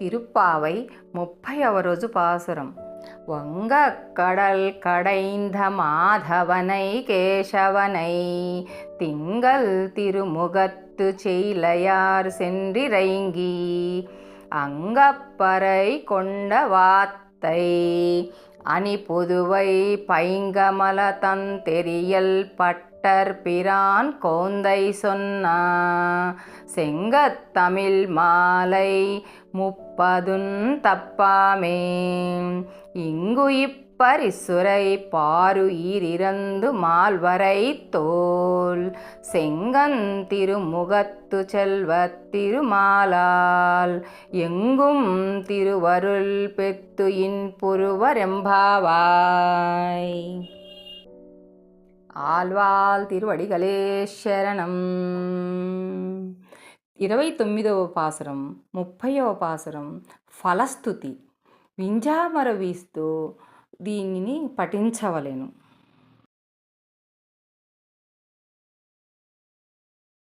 திருப்பாவை 30వ రోజు பாசுரம். வங்கக் கடல் கடைந்த மாதவனை கேசவனை திங்கள் திருமுகத்து செய்லையார் சென்றிரைங்கி அங்கப்பறை கொண்ட வாத்தை அணி புதுவை பைங்கமல தந்தெரியல் பட்டர் பிரான் கோந்தை சொன்ன செங்கத்தமிழ் மாலை 30 தப்பாமே இங்கு இப்பரிசுரை பாருயிரிரந்து மால்வரை தோல் செங்கன் திருமுகத்து செல்வத் திருமாலால் எங்கும் திருவருள் பெத்து இன்புறுவரெம்பாவாய். ஆழ்வாள் திருவடிகளே శరణం. 29వ పాసురం 30వ పాసురం ఫలస్తుతి. వింజామర వీస్తూ దీనిని పఠించవలెను.